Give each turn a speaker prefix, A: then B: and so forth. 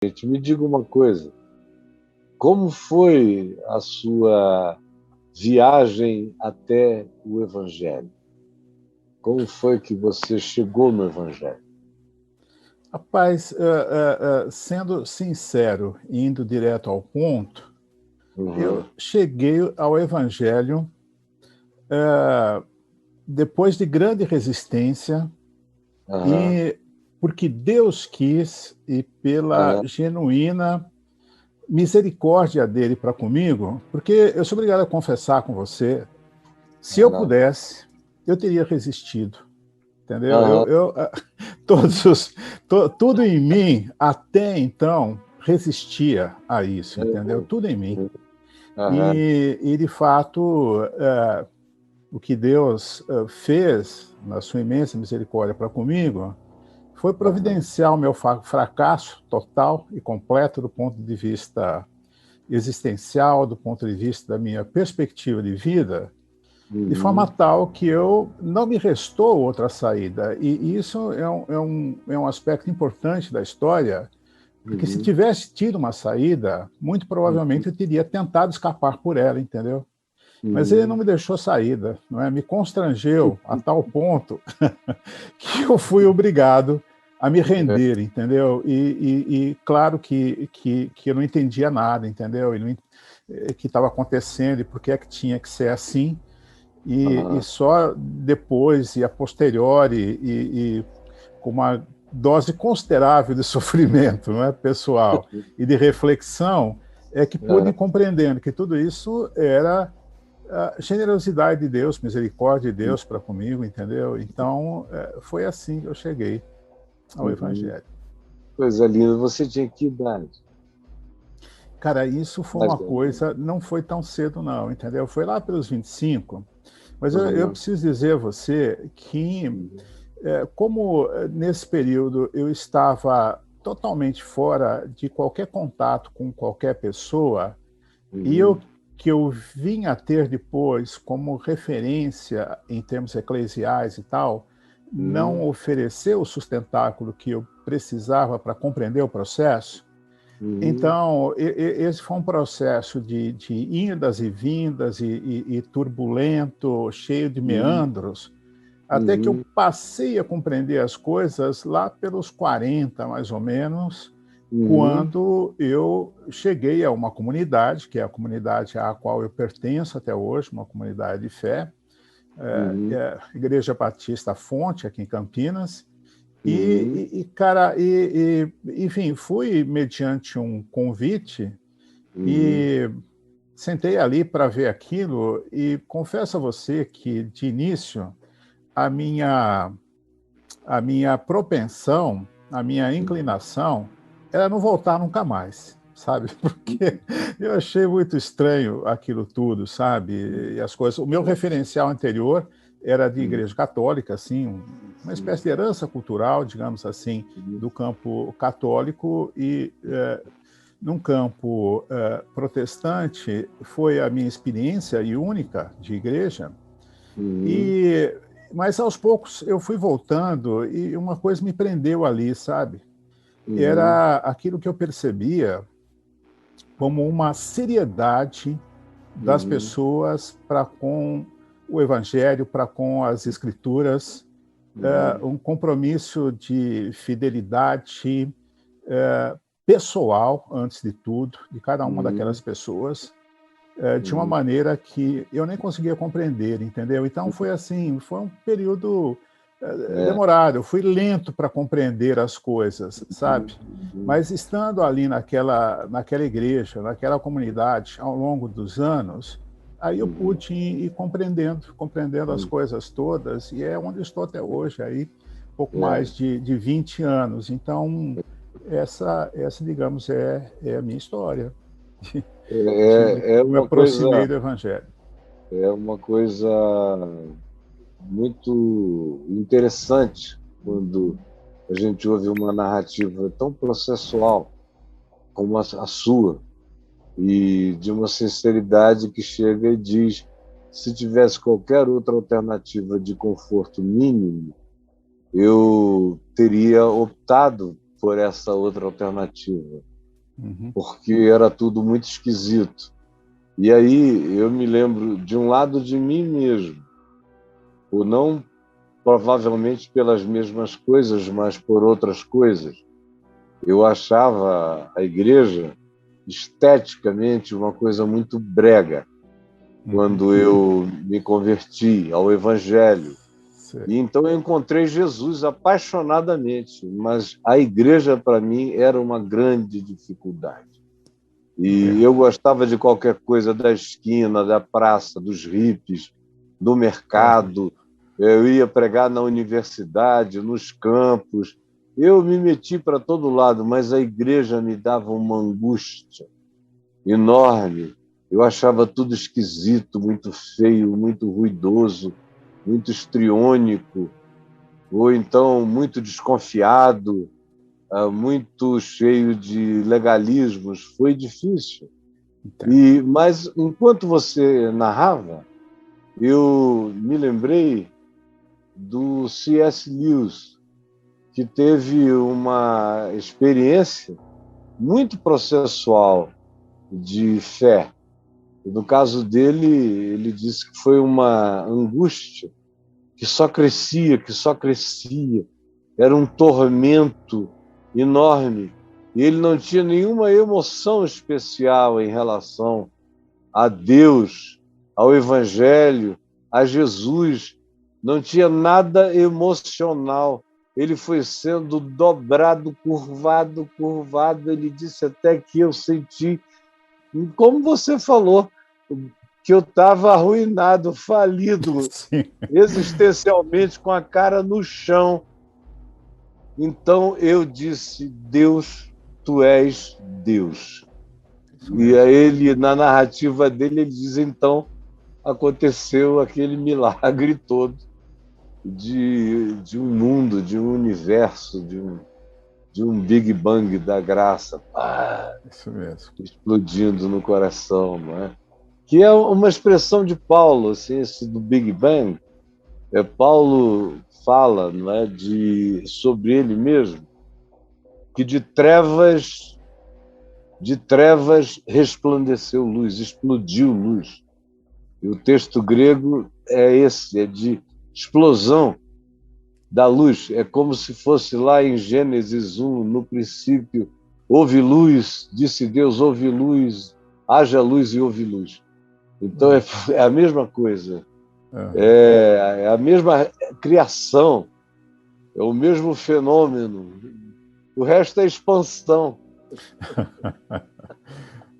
A: Gente, me diga uma coisa, como foi a sua viagem até o Evangelho? Como foi que você chegou no Evangelho?
B: Rapaz, sendo sincero e indo direto ao ponto, eu
A: Uhum.
B: cheguei ao Evangelho depois de grande resistência
A: Aham,
B: e porque Deus quis e pela
A: aham,
B: genuína misericórdia dele para comigo, porque eu sou obrigado a confessar com você, se eu
A: aham,
B: pudesse, eu teria resistido, entendeu?
A: aham,
B: Todos os, tudo em mim, até então, resistia a isso, entendeu? Tudo em mim.
A: aham,
B: E de fato, o que Deus fez, na sua imensa misericórdia para comigo, foi
A: aham,
B: providenciar o meu fracasso total e completo do ponto de vista existencial, do ponto de vista da minha perspectiva de vida, de forma
A: uhum,
B: tal que eu não me restou outra saída. E isso é um aspecto importante da história, porque se
A: uhum,
B: tivesse tido uma saída, muito provavelmente eu teria tentado escapar por ela, entendeu? Mas ele não
A: uhum,
B: me deixou saída, não é? Me constrangeu a tal ponto que eu fui obrigado a me render, entendeu? E claro que eu não entendia nada, entendeu? Que estava acontecendo e por que é que tinha que ser assim. E
A: aham,
B: só depois e a posteriori e com uma dose considerável de sofrimento, não é, pessoal, e de reflexão, é que pude ir
A: aham.
B: compreendendo que tudo isso era a generosidade de Deus, misericórdia de Deus para comigo, entendeu? Então, foi assim que eu cheguei ao
A: Uhum.
B: Evangelho.
A: Coisa linda. Você tinha que idade?
B: Cara, isso foi
A: Mais
B: uma
A: ou menos.
B: coisa, não foi tão cedo não, entendeu? Foi lá pelos 25, mas eu
A: Uhum,
B: preciso dizer a você que,
A: uhum,
B: como nesse período eu estava totalmente fora de qualquer contato com qualquer pessoa, e
A: uhum,
B: que eu vim a ter depois como referência em termos eclesiais e tal, não
A: uhum,
B: ofereceu o sustentáculo que eu precisava para compreender o processo.
A: uhum,
B: Então, esse foi um processo de indas e vindas e turbulento, cheio de
A: uhum,
B: meandros, até que eu
A: uhum,
B: passei a compreender as coisas lá pelos 40, mais ou menos,
A: uhum,
B: quando eu cheguei a uma comunidade, que é a comunidade à qual eu pertenço até hoje, uma comunidade de fé, é
A: uhum,
B: a Igreja Batista Fonte, aqui em Campinas.
A: uhum,
B: Cara, enfim, fui mediante um convite
A: uhum,
B: e sentei ali para ver aquilo e confesso a você que, de início, a minha a minha propensão, a minha
A: uhum,
B: inclinação era não voltar nunca mais, sabe? Porque eu achei muito estranho aquilo tudo, sabe? E as coisas. O meu referencial anterior era de
A: uhum,
B: igreja católica, assim, uma espécie
A: uhum,
B: de herança cultural, digamos assim,
A: uhum,
B: do campo católico e num campo protestante foi a minha experiência e única de igreja
A: uhum,
B: e, mas aos poucos eu fui voltando e uma coisa me prendeu ali, sabe?
A: uhum,
B: Era aquilo que eu percebia como uma seriedade das
A: uhum,
B: pessoas para com o Evangelho, para com as Escrituras,
A: uhum,
B: um compromisso de fidelidade pessoal, antes de tudo, de cada uma daquelas
A: uhum,
B: pessoas, de uma
A: uhum.
B: maneira que eu nem conseguia compreender, entendeu? Então foi assim, foi um período
A: É.
B: demorado, eu fui lento para compreender as coisas, sabe?
A: Uhum, uhum,
B: Mas estando ali naquela igreja, naquela comunidade, ao longo dos anos, aí eu
A: uhum,
B: pude ir compreendendo as
A: uhum.
B: coisas todas, e é onde estou até hoje, aí pouco
A: É,
B: mais de 20 anos. Então, digamos, é a minha história
A: é
B: como me
A: uma
B: aproximei
A: coisa,
B: do Evangelho.
A: é uma coisa muito interessante quando a gente ouve uma narrativa tão processual como a sua e de uma sinceridade que chega e diz: se tivesse qualquer outra alternativa de conforto mínimo, eu teria optado por essa outra alternativa. porque era tudo muito esquisito. E aí eu me lembro de um lado de mim mesmo, ou não provavelmente pelas mesmas coisas, mas por outras coisas. Eu achava a igreja esteticamente uma coisa muito brega quando eu me converti ao Evangelho. E então eu encontrei Jesus apaixonadamente, mas a igreja para mim era uma grande dificuldade. E eu gostava de qualquer coisa da esquina, da praça, dos hippies, do mercado. Eu ia pregar na universidade, nos campos. Eu me meti para todo lado, mas a igreja me dava uma angústia enorme. Eu achava tudo esquisito, muito feio, muito ruidoso, muito histriônico, ou então muito desconfiado, muito cheio de legalismos. Foi difícil. Mas enquanto você narrava, eu me lembrei do C.S. Lewis, que teve uma experiência muito processual de fé. No caso dele, ele disse que foi uma angústia que só crescia, que só crescia. Era um tormento enorme. E ele não tinha nenhuma emoção especial em relação a Deus, ao Evangelho, a Jesus. Não tinha nada emocional. Ele foi sendo dobrado, curvado, curvado. Ele disse até que eu senti, como você falou, que eu estava arruinado, falido, existencialmente, com a cara no chão. Então eu disse: Deus, tu és Deus. E aí ele, na narrativa dele, ele diz: então aconteceu aquele milagre todo de um mundo, de um universo, de um Big Bang da graça,
B: Isso mesmo.
A: Explodindo no coração, não é? Que é uma expressão de Paulo, assim, esse do Big Bang. Paulo fala, não é, sobre ele mesmo, que de trevas resplandeceu luz, explodiu luz. E o texto grego é esse, é de explosão da luz. É como se fosse lá em Gênesis 1, no princípio, houve luz, disse Deus, houve luz, haja luz e houve luz. Então é a mesma coisa, é a mesma criação, é o mesmo fenômeno. O resto é expansão.